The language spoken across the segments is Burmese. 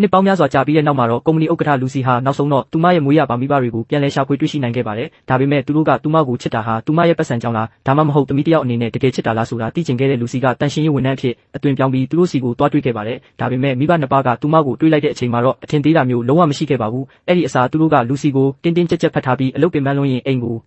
နှစ်ပေါင်းများစွာကြာပြီးတဲ့နောက်မှာတော့ကုမ္ပဏီဥက္ကဋ္ဌလူစီဟာနောက်ဆုံးတော့သူမရဲ့မွေးရပါမိဘတွေကိုပြန်လည်ရှာဖွေတွေ့ရှိနိုင်ခဲ့ပါတယ်။ဒါပေမဲ့သူတို့ကသူမကိုချစ်တာဟာသူမရဲ့ပတ်စံကြောင့်လားဒါမှမဟုတ်သမီးတစ်ယောက်အနေနဲ့တကယ်ချစ်တာလားဆိုတာသိချင်ခဲ့တဲ့လူစီကတန်ရှင်းရေးဝန်ထမ်းအဖြစ်အသွင်ပြောင်းပြီးသူတို့စီကိုတွားတွေ့ခဲ့ပါတယ်။ဒါပေမဲ့မိဘနှစ်ပါးကသူမကိုတွေးလိုက်တဲ့အချိန်မှာတော့အထင်သေးတာမျိုးလုံးဝမရှိခဲ့ပါဘူး။အဲ့ဒီအစားသူတို့ကလူစီကိုတင်းတင်းကြပ်ကြပ်ဖတ်ထားပြီးအလုပ်ပင်ပန်းလွန်းရင်အိမ်ကို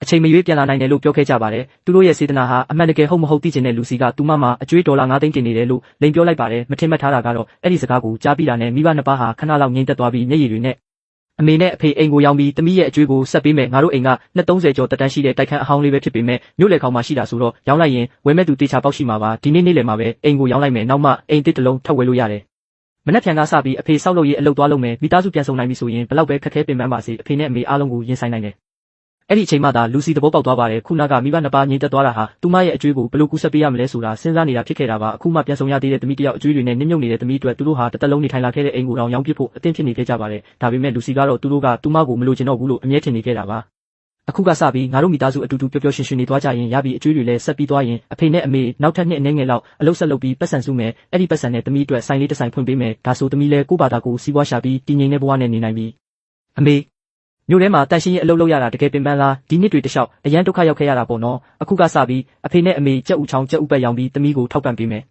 အချိန်မရွေးပြန်လာနိုင်တယ်လို့ပြောခဲ့ကြပါတယ်။သူတို့ရဲ့စေတနာဟာအမှန်တကယ်ဟုတ်မဟုတ်သိချင်တဲ့လူစီကသူမမှာအကျွေးဒေါ်လာ9သိန်းတင်နေတယ်လို့လိန်ပြောလိုက်ပါတယ်။မထင်မှတ်ထားတာကတော့အဲ့ဒီစကားကိုကြားပြီးတာနဲ့မိဘနှစ်ပါးဟာခဏလောက်ငြိမ်သက်သွားပြီးမျက်ရည်တွေနဲ့အမေနဲ့အဖေအိမ်ကိုရောက်ပြီးသမီးရဲ့အကျွေးကိုဆက်ပေးမယ်ငါတို့အိမ်က230ကျော်တက်တန်းရှိတဲ့တိုက်ခန်းအဟောင်းလေးပဲဖြစ်ပေမဲ့မြို့လေခေါင်မှာရှိတာဆိုတော့ရောင်းလိုက်ရင်ဝယ်မဲ့သူတေချာပေါက်ရှိမှာပါဒီနေ့နေ့လယ်မှာပဲအိမ်ကိုရောင်းလိုက်မယ်နောက်မှအိမ်တစ်တလုံးထပ်ဝယ်လို့ရတယ်မနက်ဖြန်ကစပြီးအဖေစောက်လို့ရေးအလုပ်သွားလုပ်မယ်မိသားစုပြန်ဆောင်နိုင်ပြီဆိုရင်ဘလောက်ပဲခက်ခဲပင်ပန်းပါစေအဖေနဲ့အမေအားလုံးကိုရင်ဆိုင်နိုင်တယ်အဲ့ဒီအချိန်မှသာလူစီသဘောပေါက်သွားပါတယ်ခုနကမိဘနှစ်ပါးငြိမ်သက်သွားတာဟာသူမရဲ့အကျွေးကိုဘယ်လိုကူးဆက်ပေးရမလဲဆိုတာစဉ်းစားနေတာဖြစ်ခဲ့တာပါအခုမှပြန်ဆောင်ရသေးတဲ့သမီးတယောက်အကျွေးတွေနဲ့နစ်မြုပ်နေတဲ့သမီးအတွက်သူတို့ဟာတစ်သက်လုံးနေထိုင်လာခဲ့တဲ့အိမ်ကိုတောင်ရောင်းပစ်ဖို့အသင့်ဖြစ်နေခဲ့ကြပါတယ်ဒါပေမဲ့လူစီကတော့သူတို့ကသူမကိုမလိုချင်တော့ဘူးလို့အမြဲထင်နေခဲ့တာပါအခုကစပြီးငါတို့မိသားစုအတူတူပျော်ပျော်ရွှင်ရွှင်နေသွားကြရင်ရပြီအကျွေးတွေလည်းဆက်ပြီးသွားရင်အဖေနဲ့အမေနောက်ထပ်နှစ်အနည်းငယ်လောက်အလုပ်ဆက်လုပ်ပြီးပတ်စံစုမယ်အဲ့ဒီပတ်စံနဲ့သမီးအတွက်ဆိုင်လေးတစ်ဆိုင်ဖွင့်ပေးမယ်ဒါဆိုသမီးလည်းကိုယ့်ဘာသာကိုစီးပွားရှာပြီးတည်ငြိမ်တဲ့ဘဝနဲ့နေနိုင်ပြီအမေမြို့ထဲမှာတန်ရှင်းရေးအလုပ်လုပ်ရတာတကယ်ပင်ပန်းလားဒီနှစ်တွေတလျှောက်အရန်ဒုက္ခရောက်ခဲ့ရတာပေါ့နော်အခုကစပြီးအဖေနဲ့အမေကြက်ဥချောင်းကြက်ဥပတ်ရောင်ပြီးသမီးကိုထောက်ပံ့ပေးမယ်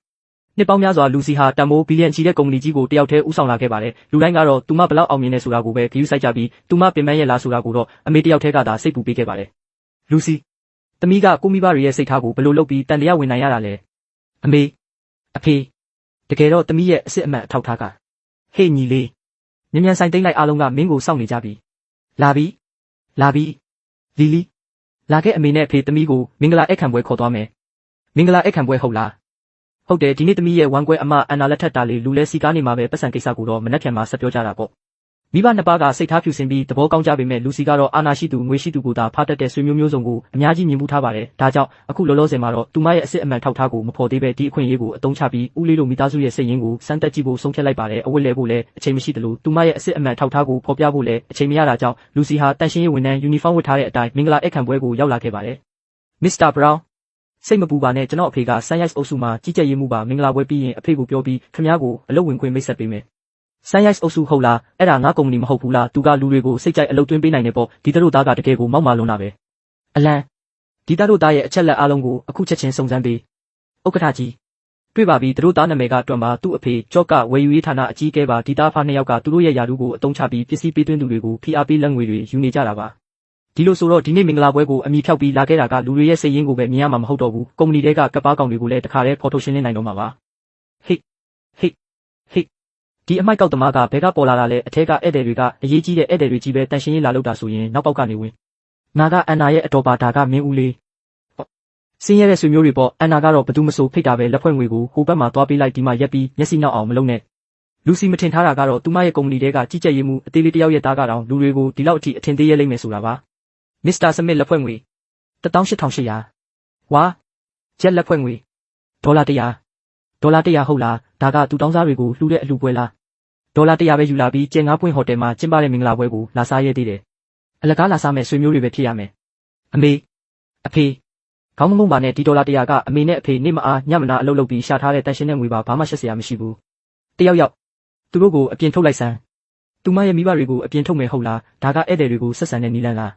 နှစ်ပေါင်းများစွာလူစီဟာတန်မိုးဘီလီယံချီတဲ့ကုမ္ပဏီကြီးကိုတယောက်တည်းဦးဆောင်လာခဲ့ပါတယ်လူတိုင်းကတော့သူမဘလောက်အောင်မြင်နေဆိုတာကိုပဲဂရုစိုက်ကြပြီးသူမပင်ပန်းရဲ့လားဆိုတာကိုတော့အမေတယောက်တည်းကသာစိတ်ပူပေးခဲ့ပါတယ်လူစီသမီးကကိုမိဘတွေရဲ့စိတ်ထားကိုဘယ်လိုလုပ်ပြီးတန်တရားဝင်နိုင်ရတာလဲအမေအဖေတကယ်တော့သမီးရဲ့အစ်စ်အမှန်အထောက်ထားကဟေ့ညီလေးမြန်ဆိုင်သိမ့်လိုက်အားလုံးကမင်းကိုစောင့်နေကြပြီလာပြီလီလီလာခဲ့အမေနဲ့အဖေသမီးကိုမင်္ဂလာဧည့်ခံပွဲခေါ်သွားမယ်မင်္ဂလာဧည့်ခံပွဲဟုတ်လားဟုတ်တယ်ဒီနေ့သမီးရဲ့ဝမ်းကွဲအမအန်နာလက်ထက်တာလေးလူလဲစီကားနေမှာပဲပတ်စံကိစ္စကိုတော့မနှက်ဖြန်မှာဆက်ပြောကြတာပေါ့မိဘနှစ်ပါးကစိတ်ထားဖြူစင်ပြီးသဘောကောင်းကြပေမဲ့လူစီကတော့အာနာရှိသူငွေရှိသူကိုသာဖားတတ်တဲ့ဆွေမျိုးမျိုးစုံကိုအများကြီးမြင်မှုထားပါတယ်ဒါကြောင့်အခုလောလောဆယ်မှာတော့သူမရဲ့အစ်စ်အမှန်ထောက်ထားကိုမဖော်သေးပဲဒီအခွင့်အရေးကိုအသုံးချပြီးဦးလေးတို့မိသားစုရဲ့စိတ်ရင်းကိုစမ်းတက်ကြည့်ဖို့ဆုံးဖြတ်လိုက်ပါတယ်အဝတ်လဲဖို့လည်းအချိန်မရှိသလိုသူမရဲ့အစ်စ်အမှန်ထောက်ထားကိုဖော်ပြဖို့လည်းအချိန်မရတာကြောင့်လူစီဟာတန်ရှင်းရေးဝန်ထမ်းယူနီဖောင်းဝတ်ထားတဲ့အတိုင်းမင်္ဂလာဧည့်ခံပွဲကိုရောက်လာခဲ့ပါတယ်မစ္စတာဘရောင်းစိတ်မပူပါနဲ့ကျွန်တော်အဖေကဆန်ရိုက်အုပ်စုမှာကြီးကြပ်ရေးမှုပါမင်္ဂလာပွဲပြီးရင်အဖေကိုပြောပြီးခင်ဗျားကိုအလုပ်ဝင်ခွင့်မိတ်ဆက်ပေးမယ်ဆန်ရိုက်အုပ်စုဟုတ်လားအဲ့ဒါငါကုမ္ပဏီမဟုတ်ဘူးလားသူကလူတွေကိုစိတ်ကြိုက်အလုပ်သွင်းပေးနိုင်တယ်ပေါ့ဒီတို့သားကတကယ်ကိုမောက်မာလွန်တာပဲအလံဒီတို့သားရဲ့အချက်လက်အားလုံးကိုအခုချက်ချင်းစုံစမ်းပေးဥက္ကဋ္ဌကြီးတွေ့ပါပြီတို့သားနာမည်ကတွန့်ပါသူ့အဖေကြော့ကဝယ်ယူရေးဌာနအကြီးအကဲပါဒီသားဖားနှစ်ယောက်ကသူတို့ရဲ့ယာတူးကိုအသုံးချပြီးပစ္စည်းပေးသွင်းသူတွေကိုဖိအားပေးလက်ငွေတွေယူနေကြတာပါဒီလိုဆိုတော့ဒီနေ့မင်္ဂလာပွဲကိုအမိဖြောက်ပြီးလာခဲ့တာကလူတွေရဲ့စိတ်ရင်းကိုပဲမြင်ရမှာမဟုတ်တော့ဘူးကုမ္ပဏီတွေကကပ်ပါကောင်တွေကိုလည်းတခါတည်းဖော်ထုတ်ရှင်းလင်းနိုင်တော့မှာပါဟိတ်ဒီအမိုက်ကောက်သမားကဘဲကပေါ်လာတာလဲအထက်ကဧည့်သည်တွေကအရေးကြီးတဲ့ဧည့်သည်တွေကြီးပဲတန်ရှင်းရေးလာလို့တာဆိုရင်နောက်ပေါက်ကနေဝင်ငါကအန်နာရဲ့အတော်ပါဒါကမင်းဦးလေးစင်းရဲတဲ့ဆွေမျိုးတွေပေါ့အန်နာကတော့ဘသူမဆိုဖိတ်တာပဲလက်ဖွဲ့ငွေကိုဟိုဘက်မှာသွားပေးလိုက်ဒီမှာရက်ပြီးမျက်စိနောက်အောင်မလုံးနဲ့လူစီမထင်ထားတာကတော့သူမရဲ့ကုမ္ပဏီတွေကကြီးကြပ်ရေးမှုအသေးလေးတယောက်ရဲ့သားကတော့လူတွေကိုဒီလောက်အထိအထင်သေးရဲလိမ့်မယ်ဆိုတာပါမစ္စတာစမစ်လက်ဖွဲ့ငွေ18800ဝါဂျက်လက်ဖွဲ့ငွေဒေါ်လာ100ဟုတ်လားဒါကသူတောင်းစားတွေကိုလှူတဲ့အလှူပွဲလားဒေါ်လာ100ပဲယူလာပြီးကျဲငါးပွင့်ဟိုတယ်မှာကျင်းပတဲ့မင်္ဂလာပွဲကိုလာစားရဲသေးတယ်အလကားလာစားမဲ့ဆွေမျိုးတွေပဲဖြစ်ရမယ်အမေအဖေခေါင်းမုံပါနဲ့ဒီဒေါ်လာ100ကအမေနဲ့အဖေနေမအားညမနာအလုပ်လုပ်ပြီးရှာထားတဲ့တန်ရှင်းတဲ့ငွေပါဘာမှရှက်စရာမရှိဘူးတယောက်သူတို့ကိုအပြင်ထုတ်လိုက်စမ်းသူမရဲ့မိဘတွေကိုအပြင်ထုတ်မယ်ဟုတ်လားဒါကဧည့်သည်တွေကိုဆက်ဆံတဲ့နီလန်လာ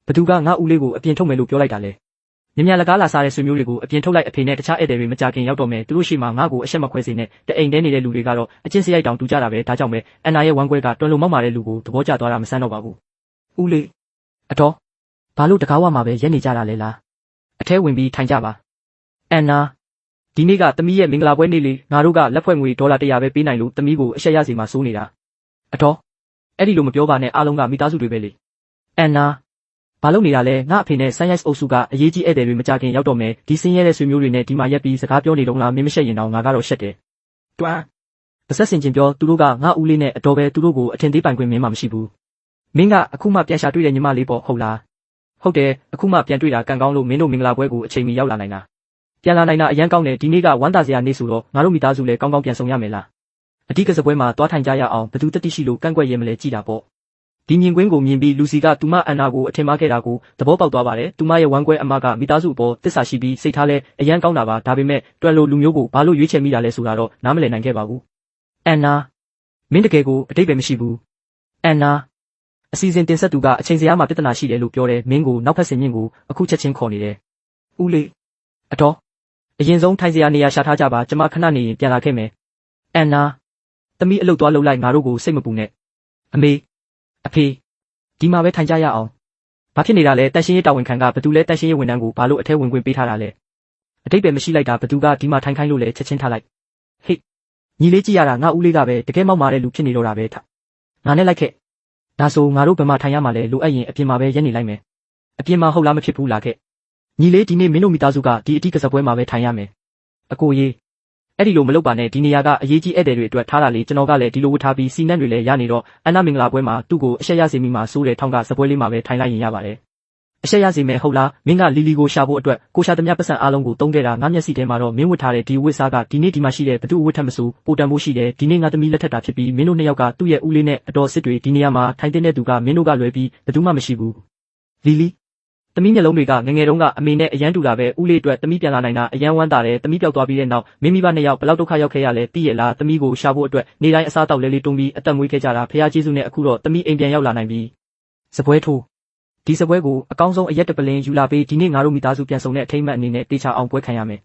းဘသူကငါဦးလေးကိုအပြင်ထုတ်မယ်လို့ပြောလိုက်တာလဲမြန်လကားလာစားတဲ့ဆွေမျိုးတွေကိုအပြင်ထုတ်လိုက်အဖေနဲ့တခြားဧည့်သည်တွေမကြခင်ရောက်တော့မယ်သူတို့ရှိမှငါ့ကိုအရှက်မခွဲစေနဲ့တအိမ်ထဲနေတဲ့လူတွေကတော့အချင်းစရိုက်တောင်တူကြတာပဲဒါကြောင့်ပဲအန်နာရဲ့ဝမ်းကွဲကတွန်လုံမောက်မာတဲ့လူကိုသဘောကျသွားတာမဆန်းတော့ပါဘူးဦးလေးအတော်ဘာလို့တကားဝမှာပဲရက်နေကြတာလဲလားအထဲဝင်ပြီးထိုင်ကြပါအန်နာဒီနေ့ကသမီးရဲ့မင်္ဂလာပွဲနေ့လေးငါတို့ကလက်ဖွဲ့ငွေဒေါ်လာ100ပဲပေးနိုင်လို့သမီးကိုအရှက်ရစီမှာစိုးနေတာအတော်အဲ့ဒီလိုမပြောပါနဲ့အားလုံးကမိသားစုတွေပဲလေအန်နာဘာလို့နေတာလဲငါအဖေနဲ့ဆန်ရိုက်အုပ်စုကအရေးကြီးဧည့်သည်တွေမကြခင်ရောက်တော့မယ်ဒီစင်းရဲတဲ့ဆွေမျိုးတွေနဲ့ဒီမှာရက်ပြီးစကားပြောနေတော့လားမင်းမရှက်ရင်တော့ငါကတော့ရှက်တယ်တွန်းပါဆက်စင်ချင်းပြောသူတို့ကငါဦးလေးနဲ့အတော်ပဲသူတို့ကိုအထင်သေးပိုင်ခွင့်မင်းမှမရှိဘူးမင်းကအခုမှပြန်ရှာတွေ့တဲ့ညီမလေးပေါ့ဟုတ်လားဟုတ်တယ်အခုမှပြန်တွေ့တာကံကောင်းလို့မင်းတို့မင်္ဂလာပွဲကိုအချိန်မီရောက်လာနိုင်တာပြန်လာနိုင်တာအရန်ကောင်းတယ်ဒီနေ့ကဝမ်းသာစရာနေ့ဆိုတော့ငါတို့မိသားစုလည်းကောင်းကောင်းပြန်ဆောင်ရမယ်လားအဓိကစပွဲမှာတွားထိုင်ကြရအောင်ဘသူတတိရှိလို့ကန့်ကွက်ရဲမလဲကြည်တာပေါ့ဒီမြင်ကွင်းကိုမြင်ပြီးလူစီကသူမအန်နာကိုအထင်မှားခဲ့တာကိုသဘောပေါက်သွားပါတယ်သူမရဲ့ဝမ်းကွဲအမကမိသားစုအပေါ်တစ္ဆာရှိပြီးစိတ်ထားလဲအရန်ကောင်းတာပါဒါပေမဲ့တွယ်လိုလူမျိုးကိုဘာလို့ရွေးချယ်မိတာလဲဆိုတာတော့နားမလည်နိုင်ခဲ့ပါဘူးအန်နာ မင်းတကယ်ကိုအတိတ်ပဲမရှိဘူးအန်နာအစီအစဉ်တင်ဆက်သူကအချိန်စရာမှာပြဿနာရှိတယ်လို့ပြောတယ်မင်းကိုနောက်ဖက်ဆင်မြင့်ကိုအခုချက်ချင်းခေါ်နေတယ်ဦးလေးအတော်အရင်ဆုံးထိုင်စရာနေရာရှာထားကြပါကျမခဏနေရင်ပြန်လာခဲ့မယ်အန်နာသမီးအလုပ်သွားလုပ်လိုက်ငါတို့ကိုစိတ်မပူနဲ့အမေအဖေဒီမှာပဲထိုင်ကြရအောင်ဘာဖြစ်နေတာလဲတန်ရှင်းရေးတာဝန်ခံကဘသူလဲတန်ရှင်းရေးဝန်ထမ်းကိုဘာလို့အထဲဝင်ခွင့်ပေးထားတာလဲအတိတ်ပဲမရှိလိုက်တာဘသူကဒီမှာထိုင်ခိုင်းလို့လဲချက်ချင်းထားလိုက်ဟေ့ညီလေးကြည့်ရတာငါဦးလေးကပဲတကယ်မောက်မာတဲ့လူဖြစ်နေတော့တာပဲထငါနဲ့လိုက်ခဲ့ဒါဆိုငါတို့ဘယ်မှာထိုင်ရမှာလဲလိုအပ်ရင်အပြင်မှာပဲရက်နေလိုက်မယ်အပြင်မှာဟုတ်လားမဖြစ်ဘူးလားခဲ့ညီလေးဒီနေ့မင်းတို့မိသားစုကဒီအတိကစားပွဲမှာပဲထိုင်ရမယ်အကိုကြီးအဲ့ဒီလိုမလုပ်ပါနဲ့ဒီနေရာကအရေးကြီးဧည့်သည်တွေအတွက်ထားတာလေကျွန်တော်ကလည်းဒီလိုဝတ်ထားပြီးစီနန်းတွေလည်းရနေတော့အန်နာမင်္ဂလာပွဲမှာသူ့ကိုအရှက်ရစေမိမှာစိုးတဲ့ထောင်းကစပွဲလေးမှာပဲထိုင်လိုက်ရင်ရပါတယ်အရှက်ရစေမယ်ဟုတ်လားမင်းကလီလီကိုရှာဖို့အတွက်ကိုရှာသမျှပတ်စံအားလုံးကိုတုံးခဲ့တာငါမျက်စိထဲမှာတော့မင်းဝတ်ထားတဲ့ဒီဝတ်စားကဒီနေ့ဒီမှာရှိတဲ့ဘသူ့ဝတ်ထက်မဆိုပိုတန်ဖို့ရှိတယ်ဒီနေ့ငါသမီးလက်ထက်တာဖြစ်ပြီးမင်းတို့နှစ်ယောက်ကသူ့ရဲ့ဦးလေးနဲ့အတော်စစ်တွေဒီနေရာမှာထိုင်တဲ့သူကမင်းတို့ကလွယ်ပြီးဘသူမှမရှိဘူးလီလီသမီးမျက်လုံးတွေကငငယ်တုန်းကအမေနဲ့အရန်တူတာပဲဦးလေးအတွက်သမီးပြန်လာနိုင်တာအရန်ဝမ်းသာတယ်သမီးပျောက်သွားပြီးတဲ့နောက်မင်းမိဘနှစ်ယောက်ဘလောက်ဒုက္ခရောက်ခဲ့ရလဲသိရလားသမီးကိုရှာဖို့အတွက်နေတိုင်းအစားတောက်လဲလေးတွန်းပြီးအသက်မွေးခဲ့ကြတာဖះကျေးဇူးနဲ့အခုတော့သမီးအိမ်ပြန်ရောက်လာနိုင်ပြီစပွဲထိုးဒီစပွဲကိုအကောင်းဆုံးအရက်တပလင်းယူလာပေးဒီနေ့ငါတို့မိသားစုပြန်ဆောင်တဲ့အထိမ်းအမှတ်အနေနဲ့တေချာအောင်ပွဲခံရမယ်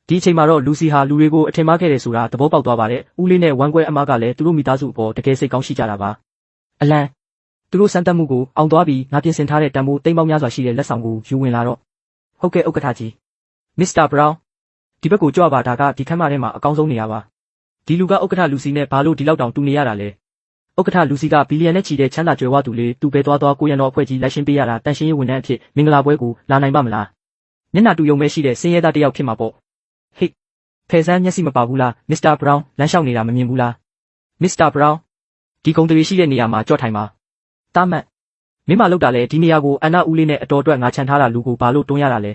ဒီအချိန်မှာတော့လူစီဟာလူတွေကိုအထင်မှားခဲ့တယ်ဆိုတာသဘောပေါက်သွားပါတယ်ဦးလေးနဲ့ဝမ်းကွဲအမကလည်းသူတို့မိသားစုအပေါ်တကယ်စိတ်ကောင်းရှိကြတာပါအလံသူတို့စမ်းသပ်မှုကိုအောင်သွားပြီးငါပြင်ဆင်ထားတဲ့တန်ဖိုးတိမ်ပေါင်းများစွာရှိတဲ့လက်ဆောင်ကိုယူဝင်လာတော့ဟုတ်ကဲ့ဥက္ကဋ္ဌကြီးမစ္စတာဘရောင်းဒီဘက်ကိုကြွပါဒါကဒီခန်းမထဲမှာအကောင်းဆုံးနေရာပါဒီလူကဥက္ကဋ္ဌလူစီနဲ့ဘာလို့ဒီလောက်တောင်တူနေရတာလဲဥက္ကဋ္ဌလူစီကဘီလီယံနဲ့ချီတဲ့ချမ်းသာကြွယ်ဝသူလေးသူပဲသွားကိုရံတော်အဖွဲ့ကြီးလိုက်ရှင်းပေးရတာတန်ရှင်းရေးဝန်ထမ်းအဖြစ်မင်္ဂလာပွဲကိုလာနိုင်ပါမလားမျက်နှာတူယုံပဲရှိတဲ့စင်းရဲသားတစ်ယောက်ဖြစ်မှာပေါ့ဟေ့ဖယ်ဆန်းမျက်စိမပါဘူးလားမစ္စတာဘရောင်းလမ်းလျှောက်နေတာမမြင်ဘူးလားမစ္စတာဘရောင်းဒီကုံတွေရှိတဲ့နေရာမှာကြော့ထိုင်ပါတာမတ်မင်းမလောက်တာလဲဒီနေရာကိုအန်နာဦးလေးနဲ့အတော်အတွက်ငါချန်ထားတာလူကိုဘာလို့တွန်းရတာလဲ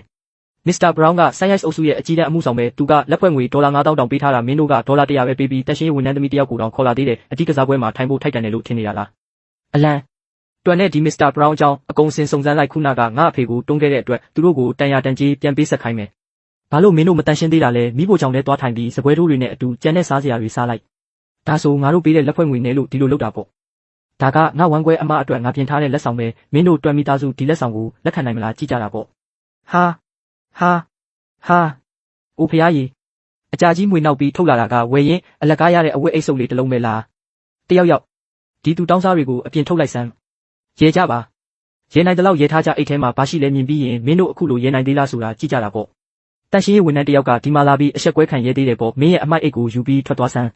မစ္စတာဘရောင်းကဆိုင်းရိုက်အုပ်စုရဲ့အကြီးတန်းအမှုဆောင်ပဲသူကလက်ဖွဲ့ငွေဒေါ်လာ9000တောင်ပေးထားတာမင်းတို့ကဒေါ်လာ100ပဲပေးပြီးတက်ရှင်းဝန်ထမ်းသမီးတယောက်ကိုတောင်ခေါ်လာသေးတယ်အတိကစားပွဲမှာထိုင်ဖို့ထိုက်တန်တယ်လို့ထင်နေတာလားအလံတွန်နဲ့ဒီမစ္စတာဘရောင်းအကြောင်းအကုန်စင်စုံစမ်းလိုက်ခုနကငါအဖေကိုတွန်းခဲ့တဲ့အတွက်သူတို့ကိုတန်ရာတန်ကြီးပြန်ပေးဆက်ခိုင်းမယ်ဘာလို့မင်းတို့မတန်ရှင်းသေးတာလဲမိဖို့ကြောင့်လဲသွားထိုင်ပြီးစပွဲထိုးတွေနဲ့အတူကြံတဲ့စားစရာတွေစားလိုက်ဒါဆိုငါတို့ပေးတဲ့လက်ဖွဲ့ငွေနဲ့လို့ဒီလိုလုပ်တာပေါ့ဒါကငါဝမ်းကွဲအမအတွက်ငါပြင်ထားတဲ့လက်ဆောင်ပဲမင်းတို့တွန်မိသားစုဒီလက်ဆောင်ကိုလက်ခံနိုင်မလားကြည့်ကြတာပေါ့ဟာအိုဖရားကြီးအကြာကြီးမွေနောက်ပြီးထုတ်လာတာကဝယ်ရင်အလက်ကားရတဲ့အဝတ်အိတ်စုပ်လေးတစ်လုံးပဲလားတယောက်ဒီသူတောင်းစားတွေကိုအပြင်ထုတ်လိုက်စမ်းရဲကြပါရဲနိုင်တဲ့လောက်ရဲထားကြအိတ်ထဲမှာဘာရှိလဲမြင်ပြီးရင်မင်းတို့အခုလိုရဲနိုင်သေးလားဆိုတာကြည့်ကြတာပေါ့တန်ရှင်းရေးဝန်ထမ်းတယောက်ကဒီမှာလာပြီးအဆက်ကွဲခံရဲသေးတယ်ပေါ့မင်းရဲ့အမိုက်အိတ်ကိုယူပြီးထွက်သွားစမ်း